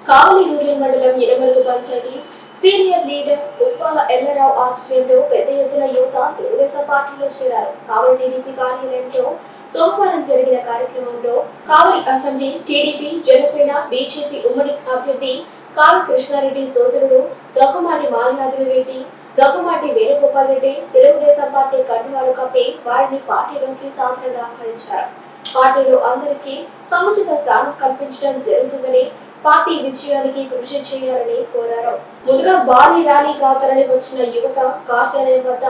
కావలి rural మండలం ఎరమలుగు panchayat senior leader Uppala Ellarao ఆధ్వర్యంలో పెద్ద ఎత్తున యువత తెలుగుదేశం పార్టీలో చేరారు. కావలి టీడీపీ కార్యాలయంలో సోమవారం జరిగిన కార్యక్రమంలో కావలి అసెంబ్లీ టీడీపీ, జనసేన, బీజేపీ ఉమ్మడి అభ్యర్థి కావి కృష్ణారెడ్డి సోదరుడు దగ్గుమాటి మాల్యాద్రిరెడ్డి, దగ్గుమాటి వేణుగోపాల్ రెడ్డి తెలుగుదేశం పార్టీ కండువాలు కప్పి వారిని పార్టీలోకి సాదరంగా ఆహ్వానించారు. పార్టీలో అందరికీ సముచిత స్థానం కల్పించడం జరుగుతుందని, పార్టీ విజయానికి కృషి చేయాలని కోరారు. ముందుగా భారీ ర్యాలీగా తరలి వచ్చిన యువత కార్యాలయం వద్ద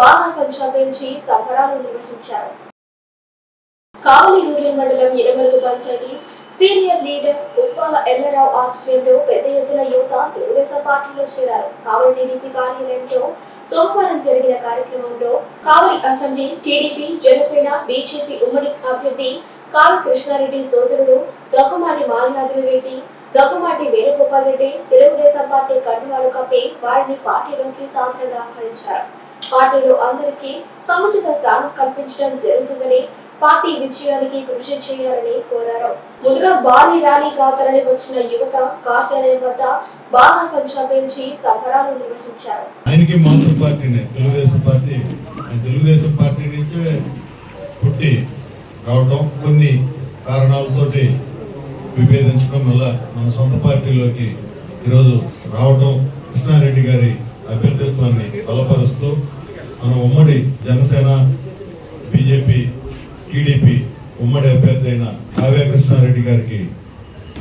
బాగా సంచాపించి సంబరాలు నిర్వహించారు. కావలి రూరల్ మండలం ఎరమలుగు పంచాయతీ సీనియర్ లీడర్ ఉప్పాల ఎల్లరావు ఆధ్వర్యంలో పెద్ద ఎత్తున యువత తెలుగుదేశం పార్టీలో చేరారు. కావలి టీడీపీ కార్యాలయంలో సోమవారం జరిగిన కార్యక్రమంలో కావలి అసెంబ్లీ టీడీపీ, జనసేన, బీజేపీ ఉమ్మడి అభ్యర్థి కావి కృష్ణారెడ్డి సోదరుడు దగ్గుమాటి మాల్యాద్రిరెడ్డి, దగ్గుమాటి వేణుగోపాల్ రెడ్డి తెలుగుదేశం పార్టీ కండువాలు కప్పి వారిని పార్టీలోకి సాదరంగా ఆహ్వానించారు. పార్టీలో అందరికీ సముచిత స్థానం కల్పించడం జరుగుతుందని, పార్టీ విజయానికి కృషి చేయాలని కోరారు. ముందుగా భారీ ర్యాలీగా తరలి వచ్చిన యువత కార్యాలయం వద్ద బాగా సంచాపించి సంబరాలు నిర్వహించారు. ఆయనకి మాతృ పార్టీనే తెలుగుదేశం పార్టీ నుంచే పుట్టి రావడం, కొన్ని కారణాలతోటి విభేదించడం వల్ల మన సొంత పార్టీలోకి ఈరోజు రావడం, కృష్ణారెడ్డి గారి అభ్యర్థిత్వాన్ని బలపరుస్తూ మన ఉమ్మడి జనసేన, బీజేపీ, టీడీపీ ఉమ్మడి అభ్యర్థి అయిన కావ్య కృష్ణారెడ్డి గారికి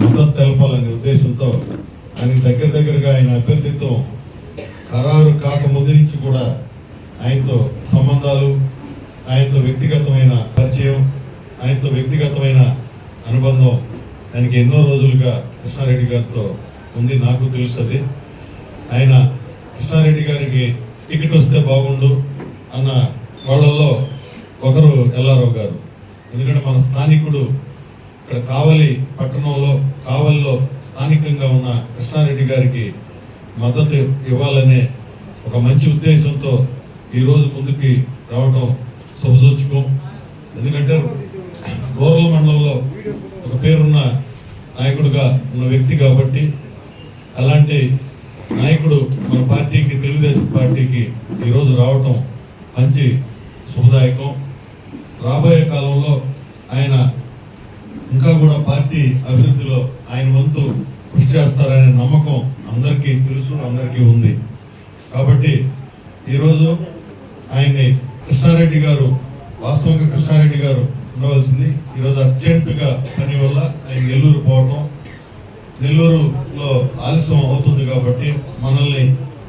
మద్దతు తెలపాలనే ఉద్దేశంతో ఆయన దగ్గరగా ఆయన అభ్యర్థిత్వం ఖరారు కాకముందు నుంచి కూడా ఆయనతో సంబంధాలు, ఆయనతో వ్యక్తిగతమైన పరిచయం, ఆయనతో వ్యక్తిగతమైన అనుబంధం ఆయనకి ఎన్నో రోజులుగా కృష్ణారెడ్డి గారితో ఉంది. నాకు తెలుసు అది. ఆయన కృష్ణారెడ్డి గారికి టికెట్ వస్తే బాగుండు అన్న వాళ్ళల్లో ఒకరు ఎల్లారావు గారు. ఎందుకంటే మన స్థానికుడు, ఇక్కడ కావలి పట్టణంలో, కావలిలో స్థానికంగా ఉన్న కృష్ణారెడ్డి గారికి మద్దతు ఇవ్వాలనే ఒక మంచి ఉద్దేశంతో ఈరోజు ముందుకి రావడం శుభసూచకం. ఎందుకంటే రూరల్ మండలంలో ఒక పేరున్న నాయకుడుగా ఉన్న వ్యక్తి కాబట్టి, అలాంటి నాయకుడు మన పార్టీకి, తెలుగుదేశం పార్టీకి ఈరోజు రావటం మంచి శుభదాయకం. రాబోయే కాలంలో ఆయన ఇంకా కూడా పార్టీ అభివృద్ధిలో ఆయన వంతు కృషి చేస్తారనే నమ్మకం అందరికీ తెలుసు, అందరికీ ఉంది. కాబట్టి ఈరోజు ఆయన్ని కృష్ణారెడ్డి గారు, వాస్తవంగా కృష్ణారెడ్డి గారు ఉండవలసింది, ఈరోజు అర్జెంటుగా పని వల్ల ఆయన నెల్లూరు పోవటం, నెల్లూరులో ఆలస్యం అవుతుంది కాబట్టి మనల్ని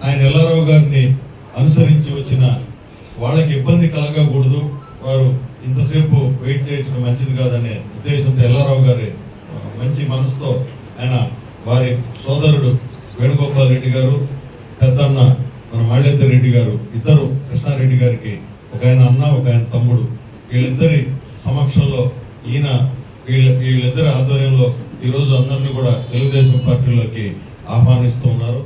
ఆయన ఎల్లారావు గారిని అనుసరించి వచ్చిన వాళ్ళకి ఇబ్బంది కలగకూడదు, వారు ఇంతసేపు వెయిట్ చేయడం మంచిది కాదనే ఉద్దేశంతో ఎల్లారావు గారి మంచి మనసుతో ఆయన వారి సోదరుడు వేణుగోపాల్ రెడ్డి గారు, పెద్దన్న మన మాల్యాద్రి రెడ్డి గారు, ఇద్దరు కృష్ణారెడ్డి గారికి, ఒక ఆయన అన్న, ఒక ఆయన తమ్ముడు, వీళ్ళిద్దరి సమక్షంలో వీళ్ళిద్దరి ఆధ్వర్యంలో ఈరోజు అందరినీ కూడా తెలుగుదేశం పార్టీలోకి ఆహ్వానిస్తూ ఉన్నారు.